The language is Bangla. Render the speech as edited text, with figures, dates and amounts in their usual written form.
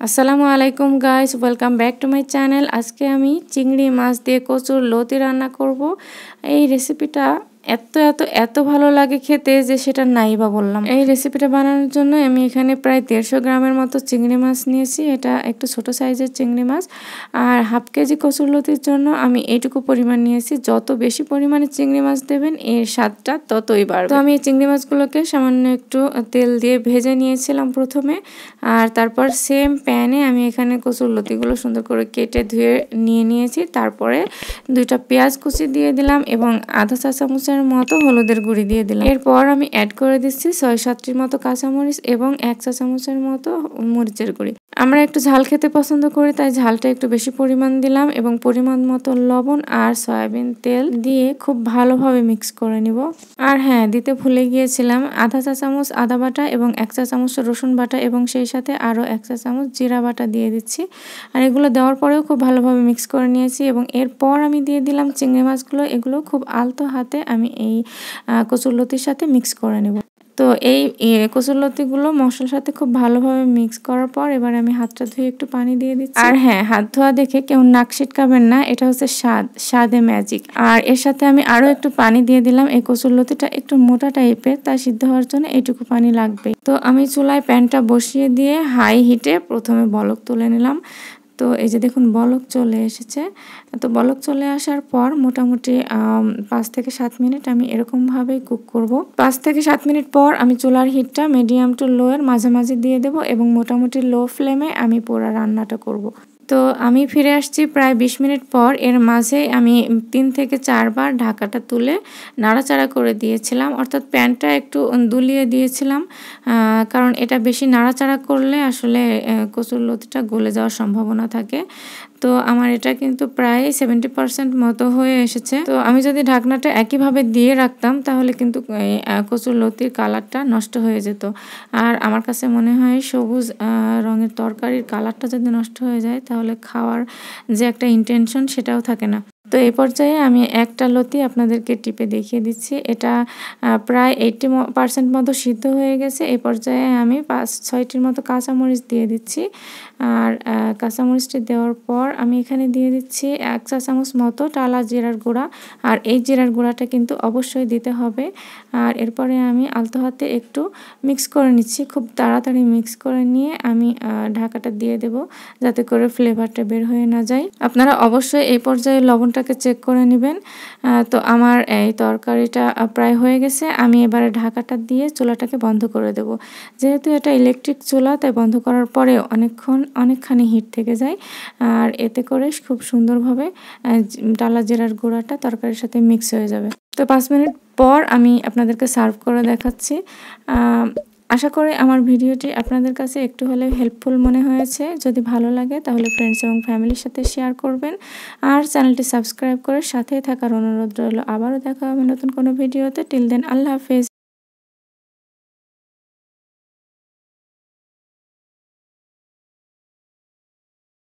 আসসালামু আলাইকুম guys, welcome back to my channel. আজকে আমি চিংড়ি মাছ দিয়ে কচুর লতি রান্না করব। এই রেসিপিটা এত এত এত ভালো লাগে খেতে যে সেটা নাই বা বললাম। এই রেসিপিটা বানানোর জন্য আমি এখানে প্রায় 150 গ্রামের মতো চিংড়ি মাছ নিয়েছি। এটা একটু ছোট সাইজের চিংড়ি মাছ। আর হাফ কেজি কচুর লতির জন্য আমি এইটুকু পরিমাণ নিয়েছি। যত বেশি পরিমাণে চিংড়ি মাছ দেবেন এর স্বাদটা ততই বাড়বে। তো আমি এই চিংড়ি মাছগুলোকে সামান্য একটু তেল দিয়ে ভেজে নিয়েছিলাম প্রথমে। আর তারপর সেম প্যানে আমি এখানে কচুর লতিগুলো সুন্দর করে কেটে ধুয়ে নিয়েছি। তারপরে 2টা পেঁয়াজ কুচি দিয়ে দিলাম এবং আধা চা চামচের মতো হলুদের গুঁড়ি দিয়ে দিলাম। এরপর আমি অ্যাড করে দিচ্ছি 6-7টির মতো কাঁচামরিচ এবং 1 চা চামচের মতো মরিচের গুঁড়ি। আমরা একটু ঝাল খেতে পছন্দ করি, তাই ঝালটা একটু বেশি পরিমাণ দিলাম এবং পরিমাণ মতো লবণ আর সয়াবিন তেল দিয়ে খুব ভালোভাবে মিক্স করে নিব। আর হ্যাঁ, দিতে ভুলে গিয়েছিলাম, আধা চা চামচ আদা বাটা এবং 1 চা চামচ রসুন বাটা এবং সেই সাথে আরও 1 চা চামচ জিরা বাটা দিয়ে দিচ্ছি। আর এগুলো দেওয়ার পরেও খুব ভালোভাবে মিক্স করে নিয়েছি এবং এরপর আমি দিয়ে দিলাম চিংড়ি মাছগুলো। এগুলো খুব আলতো হাতে আমি এই কচুরলতির সাথে মিক্স করে নেব। তো এই কচুরলতিগুলো মশলার সাথে খুব ভালোভাবে মিক্স করার পর এবার আমি হাতটা ধুয়ে একটু পানি দিয়ে দিচ্ছি। আর হ্যাঁ, হাত ধোয়া দেখে কেউ নাক ছিটকাবেন না, এটা হচ্ছে স্বাদে ম্যাজিক। আর এর সাথে আমি আরও একটু পানি দিয়ে দিলাম। এই কচুরলতিটা একটু মোটা টাইপের, তাই সিদ্ধ হওয়ার জন্য এইটুকু পানি লাগবে। তো আমি চুলায় প্যানটা বসিয়ে দিয়ে হাই হিটে প্রথমে বলক তুলে নিলাম। তো এই যে দেখুন, বলক চলে এসেছে। তো বলক চলে আসার পর মোটামুটি 5 থেকে 7 মিনিট আমি এরকমভাবেই কুক করব। 5 থেকে 7 মিনিট পর আমি চুলার হিটটা মিডিয়াম টু লো এর মাঝামাঝি দিয়ে দেব এবং মোটামুটি লো ফ্লেমে আমি পুরো রান্নাটা করব। তো আমি ফিরে আসছি প্রায় 20 মিনিট পর। এর মাঝে আমি 3 থেকে 4 বার ঢাকাটা তুলে নাড়াচাড়া করে দিয়েছিলাম, অর্থাৎ প্যানটা একটু দুলিয়ে দিয়েছিলাম, কারণ এটা বেশি নাড়াচাড়া করলে আসলে কচুর লতিটা গলে যাওয়ার সম্ভাবনা থাকে। তো আমার এটা কিন্তু প্রায় 70% মতো হয়ে এসেছে। তো আমি যদি ঢাকনাটা একইভাবে দিয়ে রাখতাম তাহলে কিন্তু কচুর লতির কালারটা নষ্ট হয়ে যেত। আর আমার কাছে মনে হয় সবুজ রঙের তরকারির কালারটা যদি নষ্ট হয়ে যায় তাহলে খাওয়ার যে একটা ইন্টেনশন সেটাও থাকে না। তো এই পর্যায়ে আমি একটা লতি আপনাদেরকে টিপে দেখিয়ে দিচ্ছি। এটা প্রায় 80% মতো সিদ্ধ হয়ে গেছে। এই পর্যায়ে আমি 5-6টির মতো কাঁচামরিচ দিয়ে দিচ্ছি। আর কাঁচামরিচটি দেওয়ার পর আমি এখানে দিয়ে দিচ্ছি 1 চা চামচ মতো টালা জিরার গুঁড়া। আর এই জিরার গুঁড়াটা কিন্তু অবশ্যই দিতে হবে। আর এরপরে আমি আলতো হাতে একটু মিক্স করে নিচ্ছি। খুব তাড়াতাড়ি মিক্স করে নিয়ে আমি ঢাকাটা দিয়ে দেব, যাতে করে ফ্লেভারটা বের হয়ে না যায়। আপনারা অবশ্যই এই পর্যায়ে লবণটাকে চেক করে নেবেন। তো আমার এই তরকারিটা প্রায় হয়ে গেছে। আমি এবারে ঢাকাটা দিয়ে চুলাটাকে বন্ধ করে দেব। যেহেতু এটা ইলেকট্রিক চুলা, তাই বন্ধ করার পরে অনেকখানি হিট থেকে যায়। আর এতে করে খুব সুন্দরভাবে টালা জিরার গুঁড়াটা তরকারির সাথে মিক্স হয়ে যাবে। তো 5 মিনিট পর আমি আপনাদেরকে সার্ভ করে দেখাচ্ছি। আশা করি আমার ভিডিওটি আপনাদের কাছে একটু হলেও হেল্পফুল মনে হয়েছে। যদি ভালো লাগে তাহলে ফ্রেন্ডস এবং ফ্যামিলির সাথে শেয়ার করবেন। আর চ্যানেলটি সাবস্ক্রাইব করে সাথেই থাকার অনুরোধ রইল। আবারও দেখা হবে নতুন কোনো ভিডিওতে। টিল দেন, আল্লাহ হাফেজ।